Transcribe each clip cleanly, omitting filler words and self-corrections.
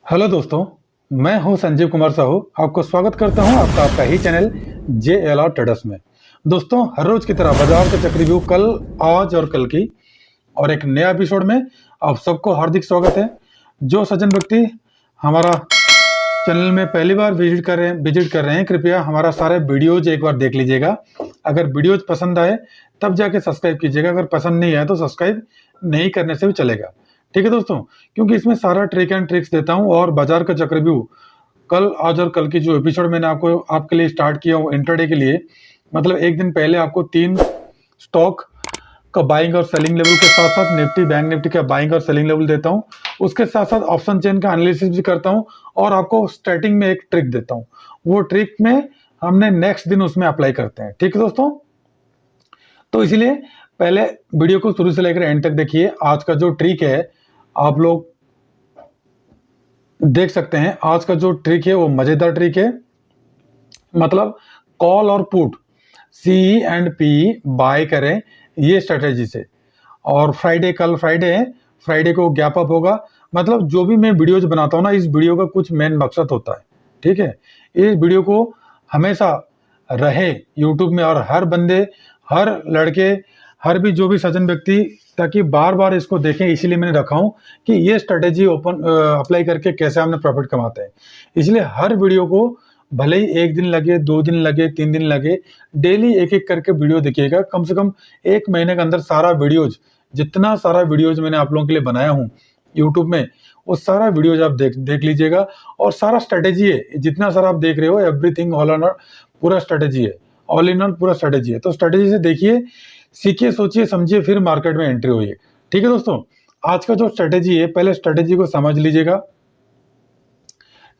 Hello दोस्तों, मैं हूं संजीव कुमार साहू। आपको स्वागत करता हूं आपका ही चैनल JLR ट्रेडर्स में। दोस्तों, हर रोज की तरह बाजार के चक्रव्यूह कल, आज और कल की और एक नया एपिसोड में आप सबको हार्दिक स्वागत है। जो सज्जन व्यक्ति हमारा चैनल में पहली बार विजिट कर रहे हैं, कृपया हमारा सारे वीडियोज एक बार देख लीजिएगा। अगर वीडियोज पसंद आए तब जाके सब्सक्राइब कीजिएगा, अगर पसंद नहीं आए तो सब्सक्राइब नहीं करने से भी चलेगा। ठीक है दोस्तों, क्योंकि इसमें सारा ट्रिक एंड ट्रिक्स देता हूं और बाजार का चक्रव्यूह कल, आज और कल की जो एपिसोड मैंने आपके लिए स्टार्ट किया हूँ इंट्राडे के लिए, मतलब एक दिन पहले आपको 3 स्टॉक का बाइंग और सेलिंग लेवल के साथ साथ निफ्टी बैंक निफ्टी का बाइंग और सेलिंग लेवल देता हूं। उसके साथ साथ ऑप्शन चेन का एनालिसिस भी करता हूं और आपको स्टार्टिंग में एक ट्रिक देता हूं। वो ट्रिक में हमने नेक्स्ट दिन उसमें अप्लाई करते हैं। ठीक है दोस्तों, तो इसलिए पहले वीडियो को शुरू से लेकर एंड तक देखिए। आज का जो ट्रिक है आप लोग देख सकते हैं। आज का जो ट्रिक है वो मजेदार ट्रिक है, मतलब कॉल और put CE and PE buy करें ये स्ट्रेटेजी से। और कल फ्राइडे है, फ्राइडे को गैप अप होगा। मतलब जो भी मैं वीडियोज बनाता हूँ ना, इस वीडियो का कुछ मेन मकसद होता है। ठीक है, इस वीडियो को हमेशा रहे यूट्यूब में और हर बंदे, हर लड़के, हर भी जो भी सज्जन व्यक्ति, ताकि बार बार इसको देखें। इसीलिए मैंने रखा हूँ कि ये स्ट्रेटेजी अप्लाई करके कैसे हमने प्रॉफिट कमाते हैं। इसलिए हर वीडियो को भले ही 1 दिन लगे, 2 दिन लगे, 3 दिन लगे, डेली एक एक करके वीडियो देखिएगा। कम से कम 1 महीने के अंदर सारा वीडियोज, जितना सारा वीडियोज मैंने आप लोगों के लिए बनाया हूँ यूट्यूब में, वो सारा वीडियोज आप देख लीजिएगा। और सारा स्ट्रेटेजी है, जितना सारा आप देख रहे हो, एवरीथिंग ऑल इन ऑल पूरा स्ट्रेटेजी है, ऑल इन ऑल पूरा स्ट्रेटेजी है। तो स्ट्रेटेजी से देखिए, सीखिए, सोचिए, समझिए, फिर मार्केट में एंट्री होइए। ठीक है दोस्तों, आज का जो स्ट्रेटेजी है, पहले स्ट्रेटेजी को समझ लीजिएगा।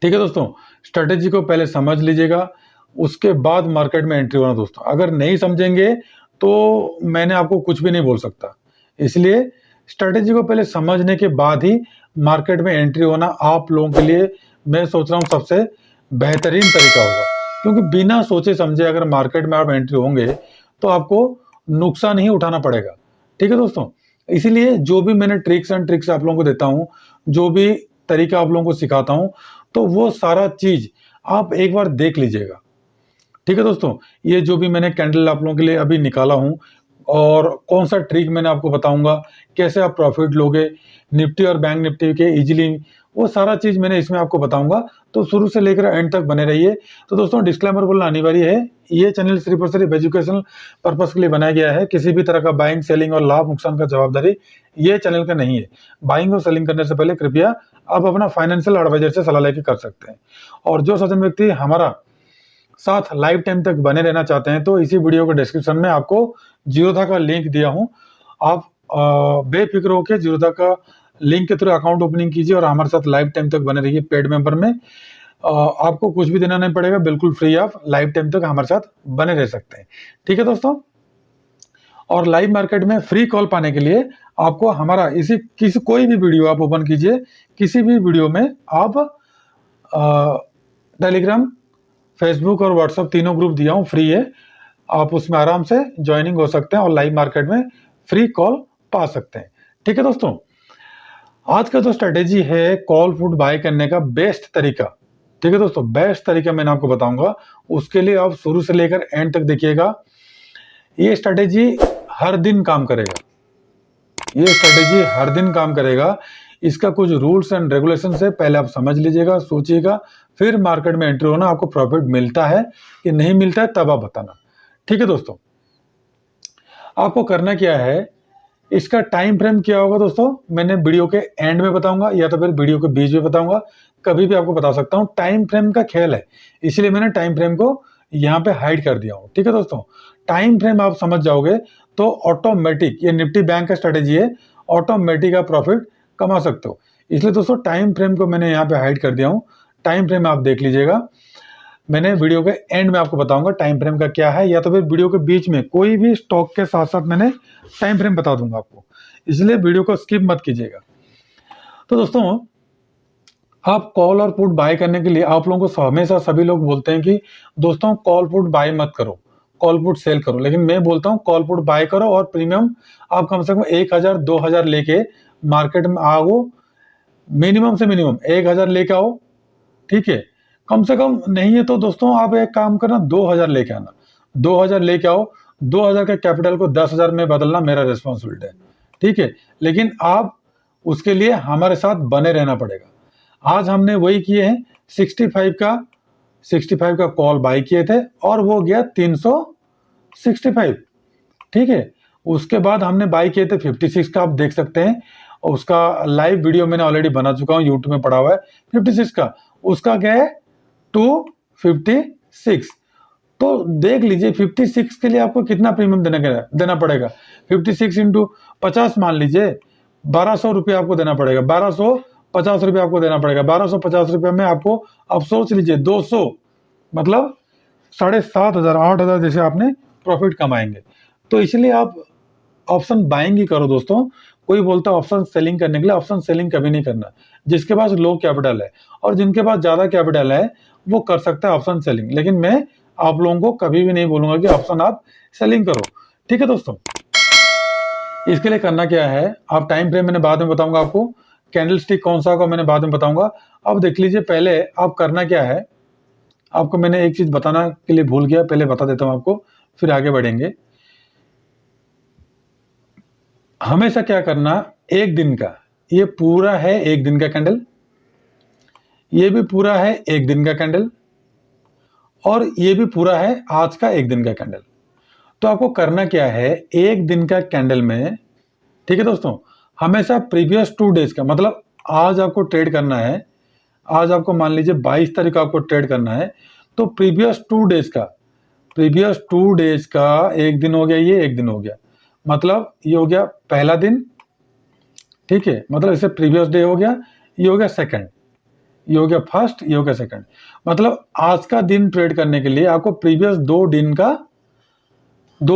ठीक है दोस्तों, स्ट्रेटेजी को पहले समझ लीजिएगा, उसके बाद मार्केट में एंट्री होना। दोस्तों, अगर नहीं समझेंगे तो मैंने आपको कुछ भी नहीं बोल सकता। इसलिए स्ट्रेटेजी को पहले समझने के बाद ही मार्केट में एंट्री होना आप लोगों के लिए, मैं सोच रहा हूँ, सबसे बेहतरीन तरीका होगा। क्योंकि बिना सोचे समझे अगर मार्केट में आप एंट्री होंगे तो आपको नुकसान ही उठाना पड़ेगा। ठीक है दोस्तों, इसीलिए जो भी मैंने ट्रिक्स एंड ट्रिक्स आप लोगों को देता हूँ, जो भी तरीका आप लोगों को सिखाता हूँ, तो वो सारा चीज आप एक बार देख लीजिएगा। ठीक है दोस्तों, ये जो भी मैंने कैंडल आप लोगों के लिए अभी निकाला हूँ और कौन सा ट्रिक मैंने आपको बताऊंगा, कैसे आप प्रॉफिट लोगे निफ्टी और बैंक निफ्टी के इजीली, वो सारा चीज मैंने इसमें आपको बताऊंगा। तो शुरू से लेकर एंड तक बने रहिए। तो दोस्तों, डिस्क्लेमर बोलना अनिवार्य है, ये चैनल सिर्फ और सिर्फ एजुकेशनल पर्पस के लिए बनाया गया है। किसी भी तरह का बाइंग, सेलिंग और लाभ नुकसान का जवाबदारी ये चैनल का नहीं है। बाइंग और सेलिंग करने से पहले कृपया आप अपना फाइनेंशियल एडवाइजर से सलाह लेकर कर सकते हैं। और जो सज्जन व्यक्ति हमारा साथ लाइफ टाइम तक बने रहना चाहते हैं, तो इसी वीडियो के डिस्क्रिप्शन में आपको जीरोधा का लिंक दिया हूं। आप बेफिक्र होकर जीरोधा का लिंक के थ्रू अकाउंट ओपनिंग कीजिए और हमारे साथ लाइफ टाइम तक बने रहिए। पेड मेंबर में आपको कुछ भी देना नहीं पड़ेगा, बिल्कुल फ्री। आप लाइफ टाइम तक हमारे साथ बने रह सकते हैं। ठीक है दोस्तों, और लाइव मार्केट में फ्री कॉल पाने के लिए आपको हमारा कोई भी वीडियो आप ओपन कीजिए, किसी भी वीडियो में आप टेलीग्राम, फेसबुक और व्हाट्सएप तीनों ग्रुप दिया हूँ, फ्री है। आप उसमें आराम से ज्वाइनिंग हो सकते हैं और लाइव मार्केट में फ्री कॉल पा सकते हैं। ठीक है दोस्तों, आज का जो स्ट्रेटेजी है कॉल पुट बाय करने का बेस्ट तरीका, ठीक है दोस्तों, बेस्ट तरीका मैंने आपको बताऊंगा। उसके लिए आप शुरू से लेकर एंड तक देखिएगा। ये स्ट्रेटेजी हर दिन काम करेगा, ये स्ट्रेटेजी हर दिन काम करेगा। इसका कुछ रूल्स एंड रेगुलेशन है, पहले आप समझ लीजिएगा, सोचिएगा, फिर मार्केट में एंट्री होना। आपको प्रॉफिट मिलता है कि नहीं मिलता है तब आप बताना। ठीक है दोस्तों, आपको करना क्या है, इसका टाइम फ्रेम क्या होगा दोस्तों, मैंने वीडियो के एंड में बताऊंगा या तो फिर वीडियो के बीच में बताऊंगा, कभी भी आपको बता सकता हूं। टाइम फ्रेम का खेल है, इसलिए मैंने टाइम फ्रेम को यहाँ पे हाइड कर दिया हूं। ठीक है दोस्तों, टाइम फ्रेम आप समझ जाओगे तो ऑटोमेटिक, ये निफ्टी बैंक का स्ट्रेटेजी है, ऑटोमेटिक आप प्रॉफिट कमा सकते हो। इसलिए दोस्तों टाइम फ्रेम को मैंने यहाँ पे हाइड कर दिया हूँ। टाइम फ्रेम आप देख लीजिएगा, मैंने वीडियो के एंड में आपको बताऊंगा टाइम फ्रेम का क्या है, या तो फिर वीडियो के बीच में कोई भी स्टॉक के साथ साथ मैंने टाइम फ्रेम बता दूंगा आपको, इसलिए वीडियो को स्किप मत कीजिएगा। तो दोस्तों, आप कॉल और पुट बाय करने के लिए आप लोगों को हमेशा सभी लोग बोलते हैं कि दोस्तों कॉल पुट बाय मत करो, कॉल पुट सेल करो। लेकिन मैं बोलता हूँ कॉल पुट बाय करो और प्रीमियम आप कम से कम 1000 2000 लेके मार्केट में आओ, मिनिमम से मिनिमम 1000 लेके आओ, ठीक है। कम से कम नहीं है तो दोस्तों आप एक काम करना, 2000 लेके आना, 2000 लेके आओ। 2000 के कैपिटल को 10,000 में बदलना मेरा रिस्पॉन्सिबिलिटी है, ठीक है। लेकिन आप उसके लिए हमारे साथ बने रहना पड़ेगा। आज हमने वही किए हैं, 65 का कॉल बाई किए थे और वो गया 365, ठीक है। उसके बाद हमने बाई किए थे 56 का, आप देख सकते हैं। और उसका लाइव वीडियो मैंने ऑलरेडी बना चुका हूँ, यूट्यूब में पड़ा हुआ है 56 का। उसका क्या है 256। तो देख लीजिए 56 के लिए आपको कितना प्रीमियम देना पड़ेगा। 56 इंटू 50 मान लीजिए 1200 रुपये आपको देना पड़ेगा, 1250 रुपये आपको देना पड़ेगा। 1250 रुपये में आपको, अब सोच लीजिए 200 मतलब 7,500 8,000 जैसे आपने प्रॉफिट कमाएंगे। तो इसलिए आप ऑप्शन बाइंग ही करो दोस्तों। कोई बोलता है ऑप्शन सेलिंग करने के लिए, ऑप्शन सेलिंग कभी नहीं करना। जिसके पास लो कैपिटल है और जिनके पास ज्यादा कैपिटल है वो कर सकता है ऑप्शन सेलिंग, लेकिन मैं आप लोगों को कभी भी नहीं बोलूंगा कि ऑप्शन आप सेलिंग करो, ठीक है दोस्तों। इसके लिए करना क्या है, आप टाइम फ्रेम मैंने बाद में बताऊंगा आपको, कैंडल स्टिक कौन सा होगा मैंने बाद में बताऊंगा। अब देख लीजिए पहले आप करना क्या है, आपको मैंने एक चीज बताना के लिए भूल गया, पहले बता देता हूं आपको, फिर आगे बढ़ेंगे। हमेशा क्या करना, एक दिन का, ये पूरा है एक दिन का कैंडल, ये भी पूरा है एक दिन का कैंडल, और ये भी पूरा है आज का एक दिन का कैंडल। तो आपको करना क्या है, एक दिन का कैंडल में, ठीक है दोस्तों, हमेशा प्रीवियस 2 डेज का, मतलब आज आपको ट्रेड करना है, आज आपको मान लीजिए 22 तारीख को आपको ट्रेड करना है, तो प्रीवियस 2 डेज का एक दिन हो गया, ये एक दिन हो गया, मतलब ये हो गया पहला दिन, ठीक है, मतलब इसे प्रीवियस डे हो गया, ये हो गया सेकंड, ये हो गया फर्स्ट, ये हो गया सेकंड। मतलब आज का दिन ट्रेड करने के लिए आपको प्रीवियस 2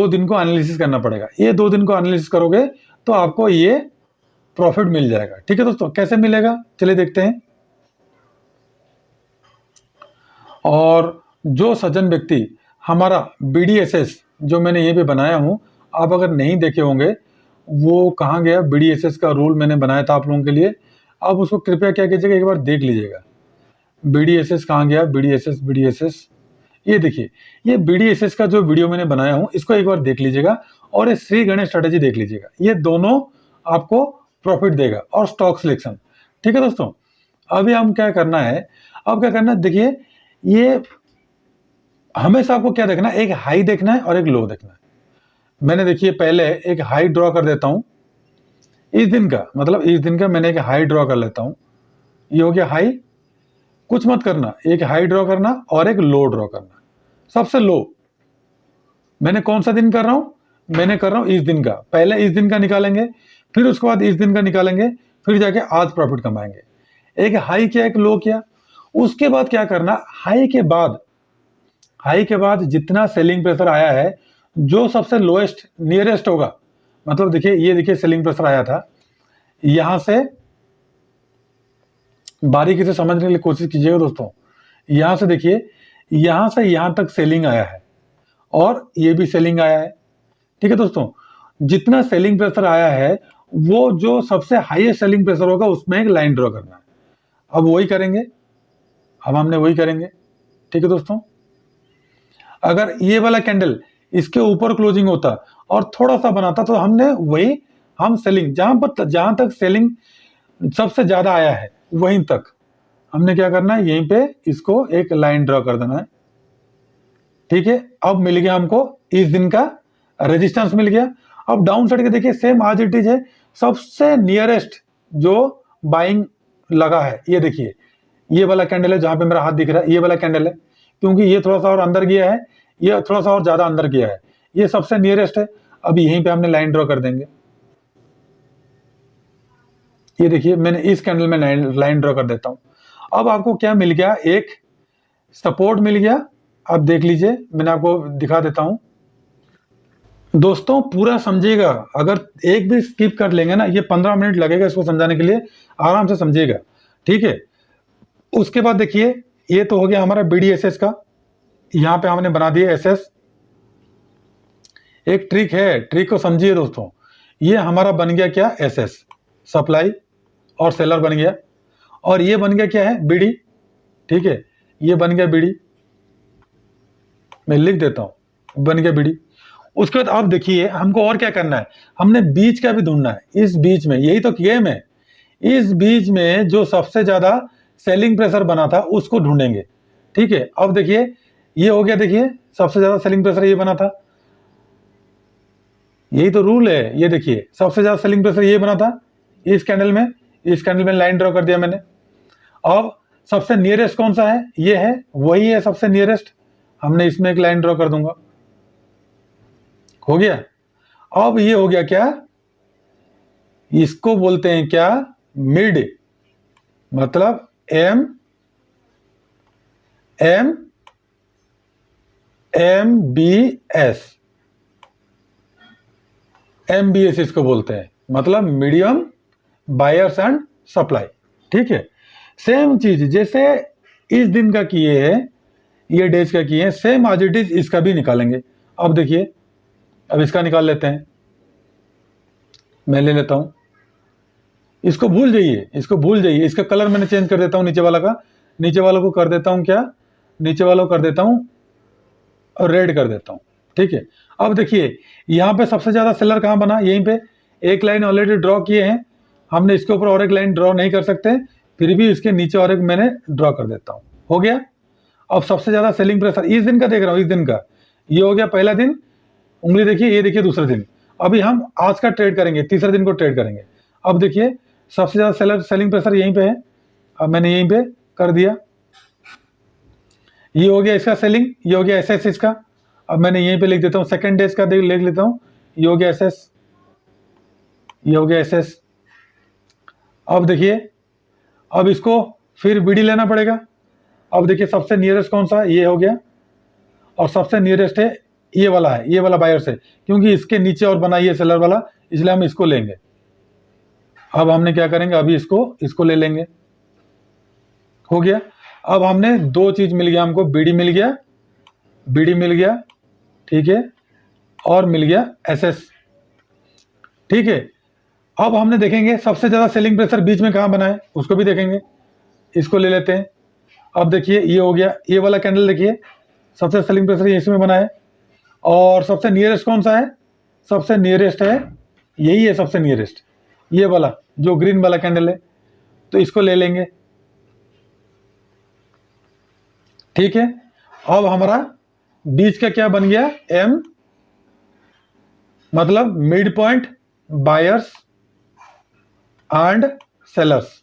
दिन को एनालिसिस करना पड़ेगा। ये 2 दिन को एनालिसिस करोगे तो आपको ये प्रॉफिट मिल जाएगा, ठीक है दोस्तों। कैसे मिलेगा चलिए देखते हैं। और जो सज्जन व्यक्ति हमारा BDSS जो मैंने ये भी बनाया हूं, आप अगर नहीं देखे होंगे, वो कहाँ गया, BDSS का रूल मैंने बनाया था आप लोगों के लिए, आप उसको कृपया क्या कीजिएगा, एक बार देख लीजिएगा। BDSS कहाँ गया, BDSS, ये देखिए, ये BDSS का जो वीडियो मैंने बनाया हूं, इसको एक बार देख लीजिएगा, और ये श्री गणेश स्ट्रेटेजी देख लीजिएगा। ये दोनों आपको प्रॉफिट देगा, और स्टॉक सिलेक्शन, ठीक है दोस्तों। अभी हम क्या करना है, अब क्या करना है, देखिए ये हमेशा आपको क्या देखना है, एक हाई देखना है और एक लो देखना है। मैंने देखिए पहले एक हाई ड्रॉ कर देता हूं इस दिन का, मतलब इस दिन का मैंने एक हाई ड्रॉ कर लेता हूं, ये हो गया हाई। कुछ मत करना, एक हाई ड्रॉ करना और एक लो ड्रॉ करना। सबसे लो मैंने कौन सा दिन कर रहा हूं, मैंने कर रहा हूं इस दिन का। पहले इस दिन का निकालेंगे, फिर उसके बाद इस दिन का निकालेंगे, फिर जाके आज प्रॉफिट कमाएंगे। एक हाई किया, एक लो किया। उसके बाद क्या करना, हाई के बाद जितना सेलिंग प्रेशर आया है, जो सबसे लोएस्ट नियरेस्ट होगा, मतलब देखिए ये देखिए सेलिंग प्रेशर आया था, यहां से बारीकी से समझने के लिए कोशिश कीजिएगा दोस्तों। यहां से देखिए, यहां से यहां तक सेलिंग आया है और ये भी सेलिंग आया है, ठीक है दोस्तों। जितना सेलिंग प्रेशर आया है, वो जो सबसे हाईएस्ट सेलिंग प्रेशर होगा उसमें एक लाइन ड्रॉ करना है। अब वही करेंगे, अब हमने वही करेंगे, ठीक है दोस्तों। अगर ये वाला कैंडल इसके ऊपर क्लोजिंग होता और थोड़ा सा बनाता, तो हमने वही, हम सेलिंग जहां तक सेलिंग सबसे ज्यादा आया है वहीं तक हमने क्या करना है, यहीं पे इसको एक लाइन ड्रॉ कर देना है, ठीक है। अब मिल गया हमको इस दिन का रेजिस्टेंस मिल गया। अब डाउन साइड के देखिए सेम आज इट इज है, सबसे नियरेस्ट जो बाइंग लगा है, ये देखिए ये वाला कैंडल है, जहां पे मेरा हाथ दिख रहा है ये वाला कैंडल है, क्योंकि ये थोड़ा सा और अंदर गया है, ये थोड़ा सा और ज्यादा अंदर गया है, ये सबसे नियरेस्ट है। अब यहीं पे हमने लाइन ड्रॉ कर देंगे। ये देखिए मैंने इस कैंडल में लाइन ड्रॉ कर देता हूं। अब आपको क्या मिल गया, एक सपोर्ट मिल गया। अब देख लीजिए, मैंने आपको दिखा देता हूं दोस्तों, पूरा समझिएगा। अगर एक भी स्किप कर लेंगे ना, ये 15 मिनट लगेगा इसको समझाने के लिए, आराम से समझिएगा, ठीक है। उसके बाद देखिए, ये तो हो गया हमारा BDSS का, यहां पे हमने बना दिया SS। एक ट्रिक है, ट्रिक को समझिए दोस्तों। ये हमारा बन गया क्या, SS, सप्लाई और सेलर बन गया, और ये बन गया क्या है, बीडी। ठीक है, ये बन गया बीडी, मैं लिख देता हूं, बन गया बीडी। उसके बाद अब देखिए हमको और क्या करना है, हमने बीच का भी ढूंढना है। इस बीच में, यही तो गेम है, इस बीच में जो सबसे ज्यादा सेलिंग प्रेशर बना था उसको ढूंढेंगे। ठीक है, अब देखिए ये हो गया, देखिए सबसे ज्यादा सेलिंग प्रेशर ये बना था, यही तो रूल है। ये देखिए सबसे ज्यादा सेलिंग प्रेशर ये बना था इस कैंडल में, इस कैंडल में लाइन ड्रॉ कर दिया मैंने। अब सबसे नियरेस्ट कौन सा है, ये है, वही है सबसे नियरेस्ट, हमने इसमें एक लाइन ड्रॉ कर दूंगा, हो गया। अब ये हो गया क्या, इसको बोलते हैं क्या, मिड, मतलब M M M B S, MBS इसको बोलते हैं, मतलब मीडियम बायर्स एंड सप्लाई। ठीक है, सेम चीज जैसे इस दिन का किए हैं, ये डेज का किए हैं, सेम आज इट इज इसका भी निकालेंगे। अब देखिए, अब इसका निकाल लेते हैं, मैं ले लेता हूं, इसको भूल जाइए, इसको भूल जाइए, इसका कलर मैंने चेंज कर देता हूं, नीचे वाला का, नीचे वालों को कर देता हूं क्या, नीचे वालों को कर देता हूं और रेड कर देता हूं। ठीक है, अब देखिए यहां पे सबसे ज्यादा सेलर कहां बना, यहीं पे एक लाइन ऑलरेडी ड्रॉ किए हैं हमने, इसके ऊपर और एक लाइन ड्रॉ नहीं कर सकते, फिर भी इसके नीचे और एक मैंने ड्रॉ कर देता हूं, हो गया। अब सबसे ज्यादा सेलिंग प्रेशर इस दिन का देख रहा हूं, इस दिन का, ये हो गया पहला दिन, उंगली देखिए, ये देखिए दूसरा दिन। अभी हम आज का ट्रेड करेंगे, तीसरे दिन को ट्रेड करेंगे। अब देखिए सबसे ज्यादा सेलिंग प्रेशर यहीं पे है, अब मैंने यहीं पे कर दिया, ये हो गया इसका सेलिंग, ये हो गया SS इसका, अब मैंने यहीं पे लिख देता हूं, सेकंड डेज का लिख लेता हूं, ये हो गया SS, ये हो गया SS। अब देखिए, अब इसको फिर BD लेना पड़ेगा। अब देखिए सबसे नियरेस्ट कौन सा, ये हो गया, और सबसे नियरेस्ट है ये वाला, है ये वाला बायर से, क्योंकि इसके नीचे और बना ये सेलर वाला, इसलिए हम इसको लेंगे। अब हमने क्या करेंगे, अभी इसको ले लेंगे, हो गया। अब हमने दो चीज मिल गया हमको, BD मिल गया, BD मिल गया, ठीक है, और मिल गया SS। ठीक है, अब हमने देखेंगे सबसे ज्यादा सेलिंग प्रेशर बीच में कहां बना है, उसको भी देखेंगे, इसको ले लेते हैं। अब देखिए ये हो गया, ये वाला कैंडल देखिए सबसे सेलिंग प्रेशर इसमें बना है, और सबसे नियरेस्ट कौन सा है, सबसे नियरेस्ट है यही है, सबसे नियरेस्ट ये वाला जो ग्रीन वाला कैंडल है, तो इसको ले लेंगे। ठीक है, अब हमारा बीच का क्या बन गया, M, मतलब mid point buyers and sellers.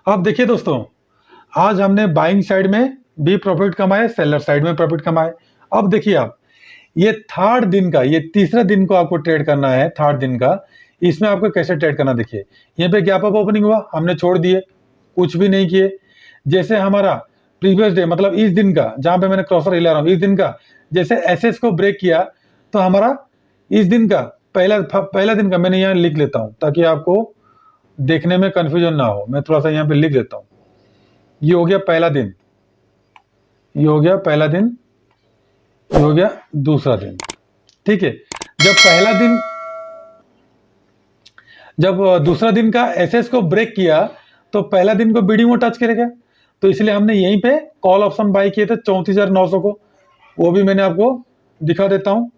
अब देखिए दोस्तों, आज हमने बाइंग साइड में भी प्रॉफिट कमाए, सेलर साइड में प्रॉफिट कमाए। अब देखिए आप, ये थर्ड दिन का, ये तीसरे दिन को आपको ट्रेड करना है, थर्ड दिन का, इसमें आपको कैसे ट्रेड करना, देखिए यहाँ पे गैप अप ओपनिंग हुआ, हमने छोड़ दिए, कुछ भी नहीं किए। जैसे हमारा प्रीवियस डे, मतलब इस दिन का, जहां पे मैंने क्रॉसर हिला रहा हूं, इस दिन का जैसे SS को ब्रेक किया, तो हमारा इस दिन का पहला दिन का मैंने यहाँ लिख लेता हूं, ताकि आपको देखने में कंफ्यूजन ना हो, मैं थोड़ा सा यहाँ पे लिख देता हूं। ये हो गया पहला दिन, ये हो गया पहला दिन, ये हो गया दूसरा दिन। ठीक है, जब दूसरा दिन का SS को ब्रेक किया, तो पहला दिन को BD में टच करेगा, तो इसलिए हमने यहीं पे कॉल ऑप्शन बाय किए थे 34,900 को, वो भी मैंने आपको दिखा देता हूं।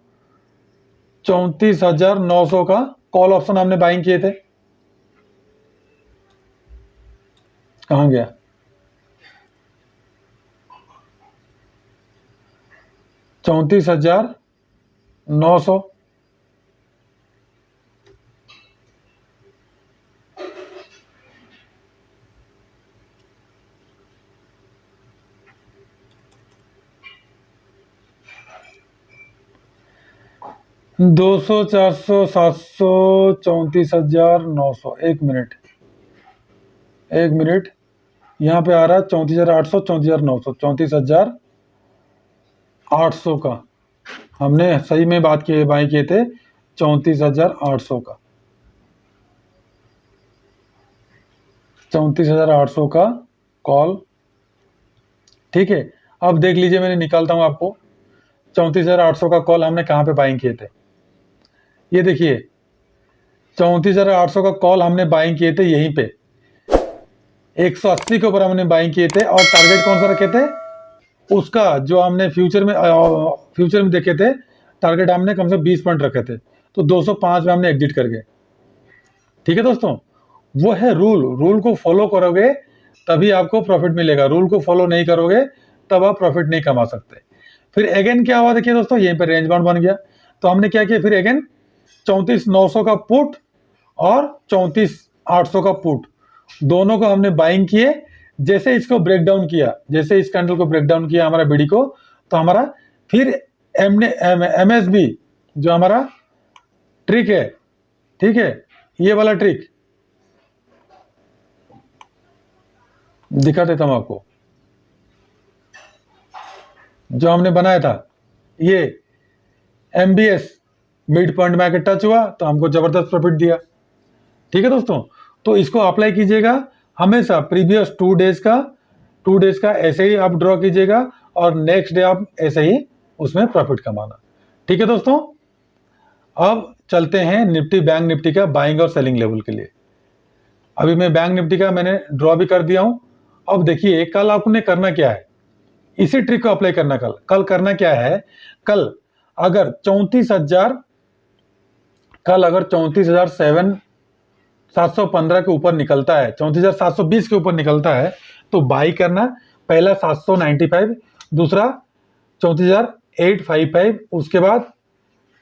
34,900 का कॉल ऑप्शन हमने बाइंग किए थे, कहां गया, $34,900। दो सौ, 400, 700, 34,900। एक मिनट, यहाँ पे आ रहा है 34,800, 34,900, 34,800 का हमने सही में बात किए, बाई किए थे 34,800 का, 34,800 का कॉल। ठीक है, अब देख लीजिए, मैंने निकालता हूं आपको, 34,800 का कॉल हमने कहां पे बाइंग किए थे, ये देखिए 34,800 का कॉल हमने बाइंग किए थे यहीं पे, 180 के ऊपर हमने बाइंग किए थे, और टारगेट कौन सा रखे थे, उसका जो हमने फ्यूचर में देखे थे, टारगेट हमने कम से कम 20 पॉइंट रखे थे, तो 205 में हमने एग्जिट कर गए। ठीक है दोस्तों, वो है रूल को फॉलो करोगे तभी आपको प्रॉफिट मिलेगा, रूल को फॉलो नहीं करोगे तब आप प्रॉफिट नहीं कमा सकते। फिर अगेन क्या हुआ देखिए दोस्तों, यहीं पर रेंज बाउंड बन गया, तो हमने क्या किया फिर अगेन 34,900 का पुट और 34,800 का पुट, दोनों को हमने बाइंग किए। जैसे इसको ब्रेक डाउन किया, जैसे इस कैंडल को ब्रेक डाउन किया हमारा बीडी को, तो हमारा फिर MSB जो हमारा ट्रिक है, ठीक है, ये वाला ट्रिक दिखा देता हूं आपको, जो हमने बनाया था, ये MBS मिड पॉइंट में आके टच हुआ तो हमको जबरदस्त प्रॉफिट दिया। ठीक है दोस्तों, तो इसको अप्लाई कीजिएगा हमेशा, प्रीवियस 2 डेज का ऐसे ही आप ड्रॉ कीजिएगा, और नेक्स्ट डे आप ऐसे ही उसमें प्रॉफिट कमाना। ठीक है दोस्तों, अब चलते हैं निफ्टी बैंक निफ्टी का बाइंग और सेलिंग लेवल के लिए। अभी मैं बैंक निफ्टी का मैंने ड्रॉ भी कर दिया हूं। अब देखिए कल आपने करना क्या है, इसी ट्रिक को अप्लाई करना। कल करना क्या है, कल अगर 34,715 के ऊपर निकलता है, 34,720 के ऊपर निकलता है, तो बाई करना। पहला 795, दूसरा 34,855, उसके बाद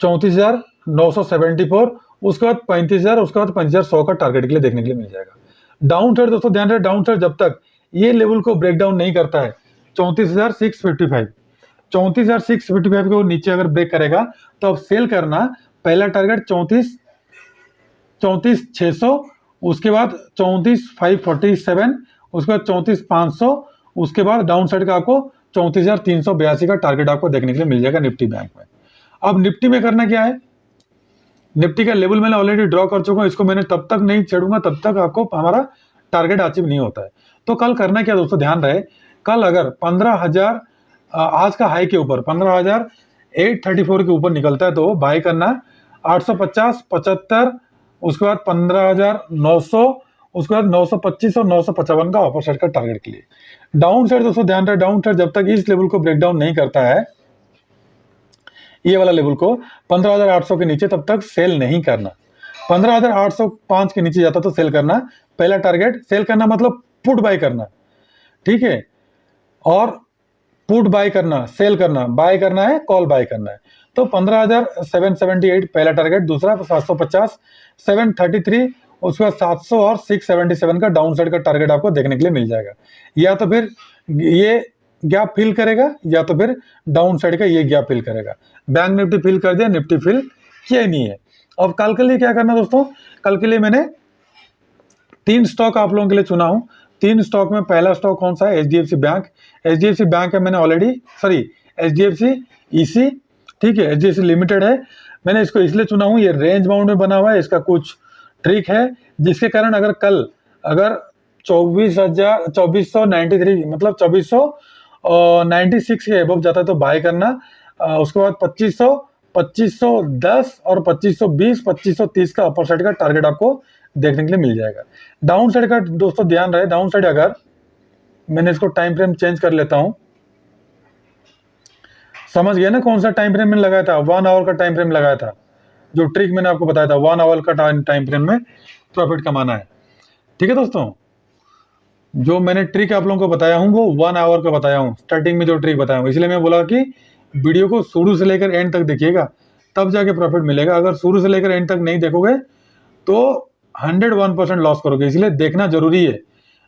34,974, उसके बाद 35,000, उसके बाद 35,100 का टारगेट के लिए देखने के लिए मिल जाएगा। डाउन साइड दोस्तों ध्यान रहे, डाउन साइड जब तक ये लेवल को ब्रेक डाउन नहीं करता है, 34,655 को नीचे अगर ब्रेक करेगा तो अब सेल करना। पहला टारगेट 34,600, उसके बाद 34,547, उसके बाद 34,500, उसके बाद डाउन साइड का आपको 34,382 का टारगेट आपको देखने के लिए मिल जाएगा निफ्टी बैंक में। अब निफ्टी में करना क्या है, निफ्टी का लेवल मैंने ऑलरेडी ड्रॉ कर चुका हूं, इसको मैंने तब तक नहीं छेड़ूंगा तब तक आपको हमारा टारगेट अचीव नहीं होता है। तो कल करना क्या दोस्तों, ध्यान रहे, कल अगर 15,000 आज का हाई के ऊपर 15,834 के ऊपर निकलता है तो बाय करना। 850, 75, उसके बाद 15,900, उसके बाद 925 और 955 का अपर साइड का टारगेट के लिए। डाउन साइड दोस्तों ध्यान रहे, डाउन साइड जब तक इस लेवल को ब्रेक डाउन नहीं करता है, ये वाला लेवल को 15,800 के नीचे, तब तक सेल नहीं करना। 15,805 के नीचे जाता तो सेल करना। पहला टारगेट सेल करना मतलब पुट बाय करना, ठीक है, और पुट बाय करना, सेल करना, बाय करना है, कॉल बाय करना है। तो 15,778 पहला टारगेट, दूसरा 750, 733, उसके बाद 700 और 677 का डाउन साइड का टारगेट आपको देखने के लिए मिल जाएगा। या तो फिर ये गैप फिल करेगा, या तो फिर डाउन साइड का ये गैप फिल करेगा। बैंक निफ्टी फिल कर दिया, निफ्टी फिल किया नहीं है। अब कल के लिए क्या करना दोस्तों, कल के लिए मैंने 3 स्टॉक आप लोगों के लिए चुना हूं। 3 स्टॉक में पहला स्टॉक कौन सा है, HDFC बैंक। HDFC बैंक है मैंने ऑलरेडी, सॉरी HDFC EC, ठीक है, HDFC लिमिटेड है। मैंने इसको इसलिए चुना हूं, ये रेंज बाउंड में बना हुआ है, इसका कुछ ट्रिक है जिसके कारण अगर कल अगर 24,93 मतलब 2496 के अबव जाता है तो बाय करना। उसके बाद 2500, 2510 और 2520, 2530 का अपर साइड का टारगेट आपको देखने के लिए मिल जाएगा। डाउन साइड का दोस्तों ध्यान रहे, डाउन साइड अगर मैंने इसको टाइम फ्रेम चेंज कर लेता हूं, समझ गया ना कौन सा टाइम फ्रेम मैंने लगाया था, 1 आवर का टाइम फ्रेम लगाया था, जो ट्रिक मैंने आपको बताया था 1 आवर का टाइम फ्रेम में प्रॉफिट कमाना है। ठीक है दोस्तों, जो मैंने ट्रिक आप लोगों को बताया हूं वो 1 आवर का बताया हूं, स्टार्टिंग में जो ट्रिक बताया हूं, इसलिए मैं बोला कि वीडियो को शुरू से लेकर एंड तक देखिएगा, तब जाके प्रॉफिट मिलेगा। अगर शुरू से लेकर एंड तक नहीं देखोगे तो 101% लॉस करोगे, इसलिए देखना जरूरी है।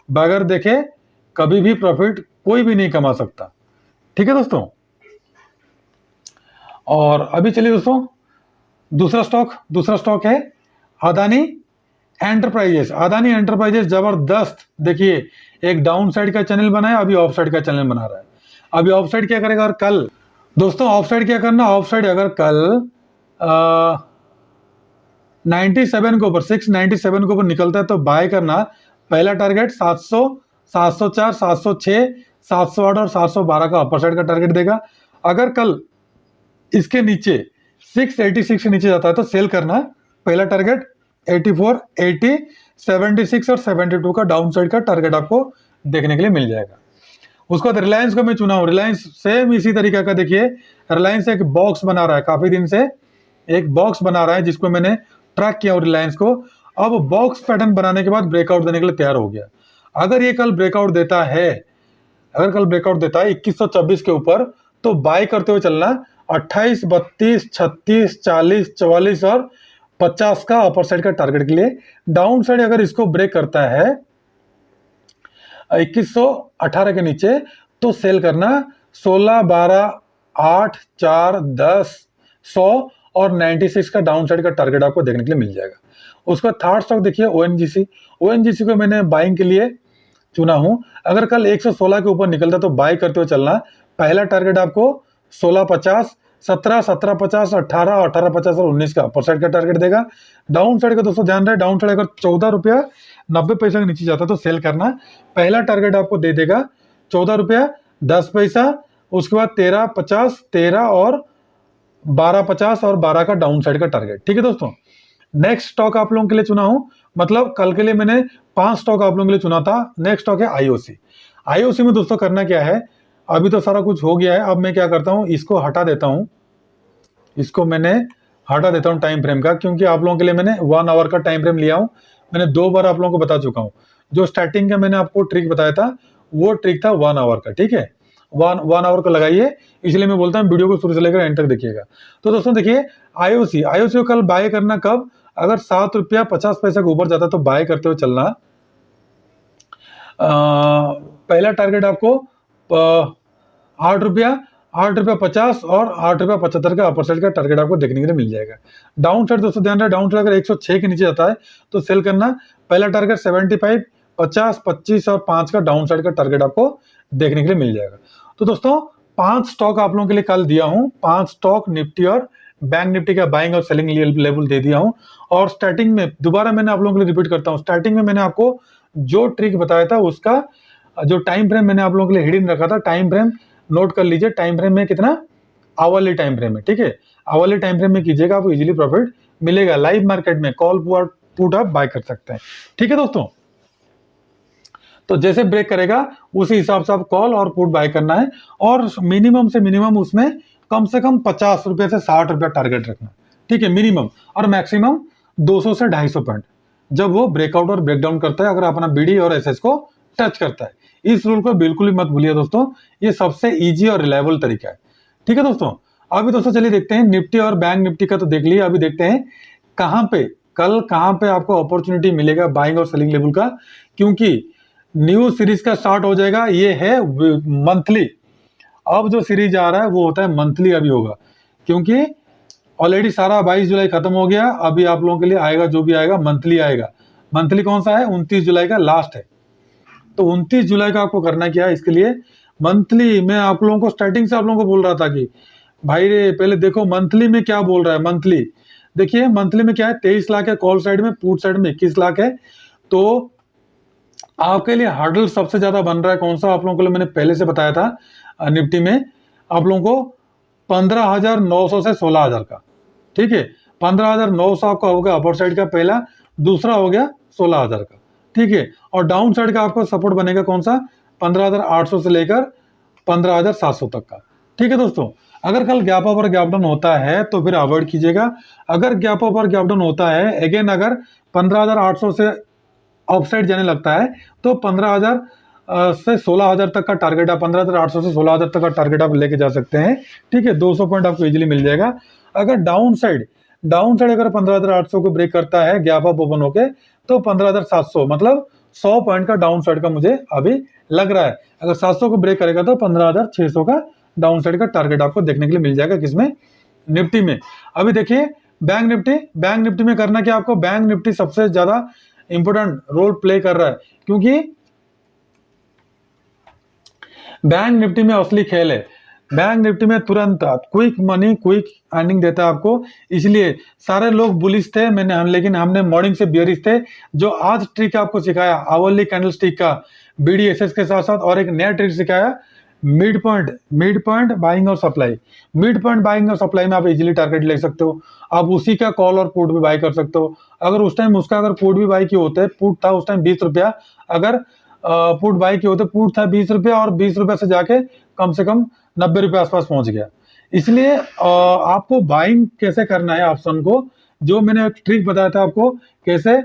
बगैर देखे कभी भी प्रॉफिट कोई भी नहीं कमा सकता। ठीक है दोस्तों, और अभी चलिए दोस्तों दूसरा स्टॉक है अदानी एंटरप्राइजेस। अदानी एंटरप्राइजेस जबरदस्त, देखिए एक डाउन साइड का चैनल बनाया, अभी ऑफ साइड का चैनल बना रहा है। अभी ऑफ साइड क्या करेगा, और कल दोस्तों ऑफ साइड क्या करना, ऑफ साइड अगर कल 97 के ऊपर 697 के ऊपर निकलता है तो बाय करना। पहला टारगेट 700, 704, 706, 708 और 712 का अपर साइड का टारगेट देगा। अगर कल इसके नीचे 686 के नीचे जाता है तो सेल करना। पहला टारगेट 84, 80, 76 और 72 का डाउन साइड का टारगेट आपको देखने के लिए मिल जाएगा। उसके बाद रिलायंस को मैं चुना हूँ। रिलायंस सेम इसी तरीके का, देखिए रिलायंस एक बॉक्स बना रहा है, काफी दिन से एक बॉक्स बना रहा है जिसको मैंने ट्रैक किया रिलायंस को। अब बॉक्स पैटर्न बनाने के बाद ब्रेकआउट देने के लिए तैयार हो गया। अगर ये कल ब्रेकआउट देता है, अगर कल ब्रेकआउट देता है 2124 के ऊपर, तो बाय करते हुए चलना 28, 32, 36, 40, 44 और 50 का अपर साइड का टारगेट के लिए। डाउन साइड अगर इसको ब्रेक करता है 2118 के नीचे, तो सेल करना 16, 12, 8, 4, 10, 100 और 96 का डाउन साइड का टारगेट आपको देखने के लिए मिल जाएगा। उसका थर्ड स्टॉक देखिए ओएनजीसी। ओएनजीसी को मैंने बाइंग के लिए चुना हूं। अगर कल 116 के ऊपर निकलता तो बाय करते हुए चलना। पहला टारगेट आपको 1650, 17, 1750, 18, 1850 और 19 का अपर साइड का टारगेट देगा। डाउन साइड का दोस्तों ध्यान रहे, डाउन साइड अगर 14 रुपया 90 पैसा के नीचे जाता तो सेल करना। पहला टारगेट आपको दे देगा 14 रुपया 10 पैसा, उसके बाद 1350, 13 और 1250 और 12 का डाउन साइड का टारगेट। ठीक है दोस्तों, नेक्स्ट स्टॉक आप लोगों के लिए चुना हूं, मतलब कल के लिए मैंने 5 स्टॉक आप लोगों के लिए चुना था। नेक्स्ट स्टॉक है आईओसी। आईओसी में दोस्तों करना क्या है, अभी तो सारा कुछ हो गया है। अब मैं क्या करता हूं, इसको हटा देता हूं, इसको मैंने हटा देता हूं टाइम फ्रेम का, क्योंकि आप लोगों के लिए मैंने 1 आवर का टाइम फ्रेम लिया हूं। मैंने 2 बार आप लोगों को बता चुका हूं। जो स्टार्टिंग का मैंने आपको ट्रिक बताया था वो ट्रिक था 1 आवर का। ठीक है, 1 आवर को लगाइए, इसलिए मैं बोलता हूँ वीडियो को शुरू से लेकर एंड तक देखिएगा। तो दोस्तों देखिए आईओसी को कल बाय करना कब, अगर 7 रुपया 50 पैसा के ऊपर जाता तो बाय करते हुए चलना। पहला टारगेट आपको 8 रुपया 50 और 8 रुपया 75 का अपर साइड का टारगेट आपको देखने के लिए मिल जाएगा। डाउन साइड दोस्तों ध्यान रहे, डाउन साइड अगर 106 के नीचे जाता है तो सेल करना। पहला टारगेट 75, 50, 25 और 5 का डाउन साइड का टारगेट आपको देखने के लिए मिल जाएगा। तो दोस्तों 5 स्टॉक आप लोगों के लिए कल दिया हूं, 5 स्टॉक निफ्टी और बैंक निफ्टी का बाइंग और सेलिंग लेवल दे दिया हूं। और स्टार्टिंग में दोबारा मैंने आप लोगों के लिए रिपीट करता हूं, स्टार्टिंग में मैंने आपको जो ट्रिक बताया था उसका जो टाइम फ्रेम मैंने आप लोगों के लिए हिडन रखा था, टाइम फ्रेम नोट कर लीजिए। टाइम फ्रेम में कितना, आवरली टाइम फ्रेम में। ठीक है, आवरली टाइम फ्रेम में कीजिएगा, आपको इजीली प्रॉफिट मिलेगा। लाइव मार्केट में कॉल पुट आप बाय कर सकते हैं। ठीक है दोस्तों, तो जैसे ब्रेक करेगा उसी हिसाब से आप कॉल और पुट बाय करना है, और मिनिमम से मिनिमम उसमें कम से कम 50 रुपए से 60 रुपया टारगेट रखना। ठीक है, मिनिमम, और मैक्सिमम 200 से 250 पॉइंट जब वो ब्रेकआउट और ब्रेकडाउन करता है, अगर अपना बीडी और एसएस को टच करता है। इस रूल को बिल्कुल भी मत भूलिए दोस्तों, ये सबसे इजी और रिलायबल तरीका है। ठीक है दोस्तों, अभी दोस्तों चलिए देखते हैं निफ्टी और बैंक निफ्टी का तो देख लिया, अभी देखते हैं कल कहां पे आपको अपॉर्चुनिटी मिलेगा बाइंग और सेलिंग लेवल का, क्योंकि न्यू सीरीज का स्टार्ट हो जाएगा। ये है मंथली, अब जो सीरीज आ रहा है वो होता है मंथली अभी होगा, क्योंकि ऑलरेडी सारा 22 जुलाई खत्म हो गया। अभी आप लोगों के लिए आएगा, जो भी आएगा मंथली आएगा। मंथली कौन सा है, 29 जुलाई का लास्ट है। तो 29 जुलाई का आपको करना क्या है, इसके लिए मंथली मैं आप लोगों को स्टार्टिंग से आप लोगों को बोल रहा था कि भाई रे पहले देखो मंथली में क्या बोल रहा है। मंथली देखिए, मंथली में क्या है, 23 लाख है कॉल साइड में, पुट साइड में 21 लाख है। तो आपके लिए हर्डल सबसे ज्यादा बन रहा है कौन सा, आप लोगों को मैंने पहले से बताया था निफ्टी में आप लोगों को 15,900 से 16,000 का। ठीक है, 15,900 आपका हो गया अपर साइड का पहला, दूसरा हो गया 16,000 का। ठीक है, और डाउन साइड का आपको सपोर्ट बनेगा कौन सा, 15,800 से लेकर 15,700 तक का। ठीक है दोस्तों, अगर कल गैप अप और गैप डाउन होता है तो फिर अवॉइड कीजिएगा। अगर गैप अप और गैप डाउन होता है अगेन, अगर 15,800 से अपसाइड जाने लगता है तो 15,000 से 16,000 तक का टारगेट आप 15,800 से 16,000 तक का टारगेट आप लेके जा सकते हैं। ठीक है, 200 पॉइंट आपको इजीली मिल जाएगा। अगर डाउन साइड अगर 15,800 को ब्रेक करता है गैप अप ओपन होके, तो 15,700 मतलब 100 पॉइंट का डाउन साइड का मुझे अभी लग रहा है। अगर 700 को ब्रेक करेगा तो 15,600 का डाउन साइड का टारगेट आपको देखने के लिए मिल जाएगा। किसमें, निफ्टी में। अभी देखिए बैंक निफ्टी में करना क्या आपको, बैंक निफ्टी सबसे ज्यादा इंपोर्टेंट रोल प्ले कर रहा है, क्योंकि बैंक निफ्टी में असली खेल है। बैंक निफ्टी में तुरंत क्विक मनी क्विक अर्निंग देता है आपको, इसलिए सारे लोग बुलिश थे लेकिन हमने मॉर्निंग से बियरिश थे। जो आज ट्रिक आपको सिखाया आवरली कैंडल स्टिक का बीडीएसएस के साथ साथ, और एक नया ट्रिक सिखाया मिड पॉइंट बाइंग और सप्लाई। मिड पॉइंट बाइंग और सप्लाई में आप इजीली टारगेट ले सकते हो। आप उसी का कॉल और पुट भी बाई कर सकते हो। अगर उस टाइम उसका अगर पुट भी बाई किए होते, पुट था उस टाइम 20 रुपया, अगर पुट बाई किए होते, पुट था 20 रुपया और 20 रुपया से जाके कम से कम 90 रुपये आसपास पहुंच गया। इसलिए आपको बाइंग कैसे करना है ऑप्शन को, जो मैंने एक ट्रिक बताया था आपको कैसे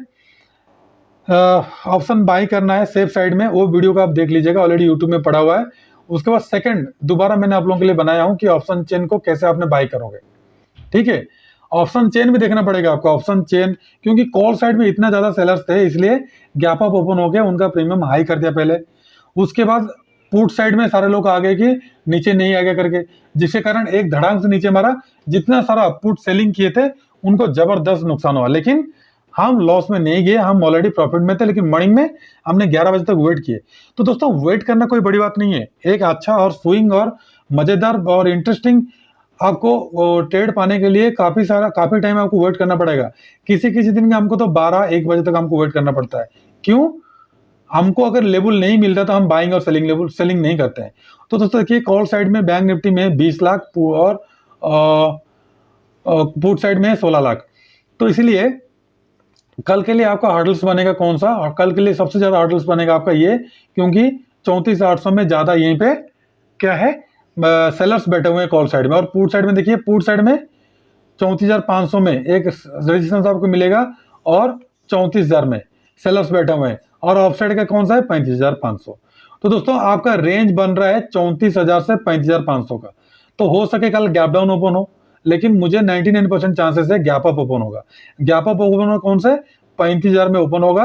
ऑप्शन बाई करना है सेफ साइड में, वो वीडियो को आप देख लीजिएगा, ऑलरेडी यूट्यूब में पड़ा हुआ है। उसके बाद सेकंड दोबारा मैंने आप लोगों के लिए बनाया हूं कि ऑप्शन चेन को कैसे आपने बाई करोगे। ठीक है, ऑप्शन चेन भी देखना पड़ेगा आपको। ऑप्शन चेन क्योंकि कॉल साइड में इतना ज्यादा सेलर्स थे, इसलिए गैप अप ओपन हो गया, उनका प्रीमियम हाई कर दिया पहले। उसके बाद पुट साइड में सारे लोग आ गए कि नीचे नहीं आ गया करके, जिसके कारण एक धड़ाम से नीचे मारा। जितना सारा पुट सेलिंग किए थे उनको जबरदस्त नुकसान हुआ, लेकिन हम लॉस में नहीं गए, हम ऑलरेडी प्रॉफिट में थे। लेकिन मॉर्निंग में हमने 11 बजे तक वेट किए। तो दोस्तों वेट करना कोई बड़ी बात नहीं है। एक अच्छा और स्विंग और मजेदार और इंटरेस्टिंग आपको ट्रेड पाने के लिए काफी टाइम आपको वेट करना पड़ेगा। किसी किसी दिन हमको तो 12-1 बजे तक हमको वेट करना पड़ता है। क्यों? हमको अगर लेवल नहीं मिलता तो हम बाइंग और सेलिंग नहीं करते हैं। तो दोस्तों देखिए, कॉल साइड में बैंक निफ्टी में 20 लाख और पुट साइड में 16 लाख। तो इसलिए कल के लिए आपका हार्डल्स बनेगा कौन सा, और कल के लिए सबसे ज्यादा हार्डल्स बनेगा आपका ये, क्योंकि 34,800 में ज्यादा यहीं पे क्या है सेलर्स बैठे हुए हैं कॉल साइड में। और पुट साइड में देखिए, पुट साइड में 34,500 में एक रजिस्टेंस आपको मिलेगा और 34,000 में सेलर्स बैठे हुए हैं। और ऑफ साइड का कौन सा है 35,500। तो दोस्तों आपका रेंज बन रहा है 34,000 से 35,500 का। तो हो सके कल गैप डाउन ओपन हो, लेकिन मुझे 99% चांसेस है गैप अप ओपन होगा। गैप अप ओपन होगा कौन से 35,000 में ओपन होगा।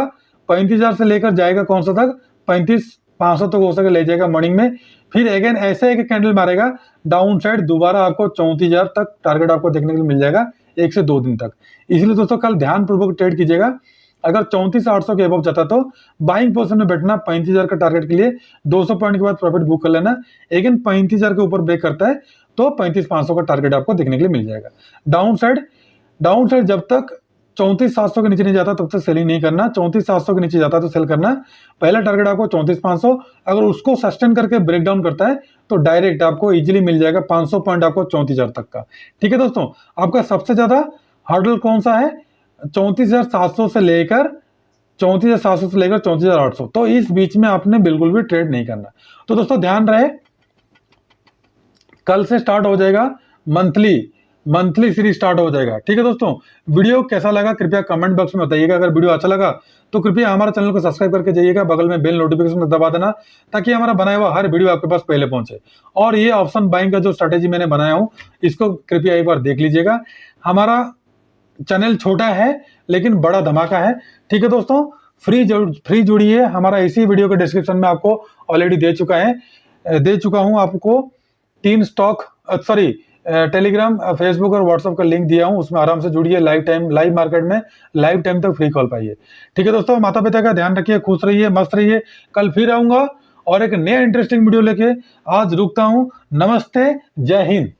35,000 से लेकर जाएगा कौन सा तक 35,500 तक हो सके ले जाएगा मॉर्निंग में। फिर अगेन ऐसे एक कैंडल मारेगा डाउन साइड, दोबारा आपको 34,000 तक टारगेट आपको देखने के लिए मिल जाएगा 1 से 2 दिन तक। इसलिए दोस्तों कल ध्यान पूर्वक ट्रेड कीजिएगा। अगर 34,800 के अबव जाता तो बाइंग पोजीशन में बैठना, 35,000 का टारगेट के लिए 200 पॉइंट के बाद प्रॉफिट बुक कर लेना। लेकिन 35,000 के ऊपर ब्रेक करता है तो 35,500 का टारगेट आपको देखने के लिए मिल जाएगा। डाउन साइड जब तक 34,700 के नीचे नहीं जाता तब तक सेलिंग नहीं करना। 34,700 के नीचे जाता तो सेल करना। पहला टारगेट आपको 34,500, अगर उसको सस्टेन करके ब्रेक डाउन करता है तो डायरेक्ट आपको इजीली मिल जाएगा 500 पॉइंट आपको 34,000 तक का। ठीक है दोस्तों, आपका सबसे ज्यादा हार्डल कौन सा है 34,700 से लेकर 34,800। तो इस बीच में आपने बिल्कुल भी ट्रेड नहीं करना। तो दोस्तों ध्यान रहे, कल से स्टार्ट हो जाएगा मंथली सीरीज स्टार्ट हो जाएगा। ठीक है दोस्तों, वीडियो कैसा लगा कृपया कमेंट बॉक्स में बताइएगा। अगर वीडियो अच्छा लगा तो कृपया हमारे चैनल को सब्सक्राइब करके जाइएगा, बगल में बेल नोटिफिकेशन दबा देना ताकि हमारा बनाया हुआ हर वीडियो आपके पास पहले पहुंचे। और ये ऑप्शन बाइंग का जो स्ट्रेटेजी मैंने बनाया हूं इसको कृपया एक बार देख लीजिएगा। हमारा चैनल छोटा है लेकिन बड़ा धमाका है। ठीक है दोस्तों, फ्री जुड़िए। हमारा इसी वीडियो के डिस्क्रिप्शन में आपको ऑलरेडी दे चुका हूं आपको 3 स्टॉक टेलीग्राम, फेसबुक और व्हाट्सएप का लिंक दिया हूं, उसमें आराम से जुड़िए। लाइव मार्केट में लाइव टाइम तक फ्री कॉल पाइए। ठीक है दोस्तों, माता पिता का ध्यान रखिए, खुश रहिए, मस्त रहिए। कल फिर आऊंगा और एक नया इंटरेस्टिंग वीडियो लेके। आज रुकता हूं, नमस्ते, जय हिंद।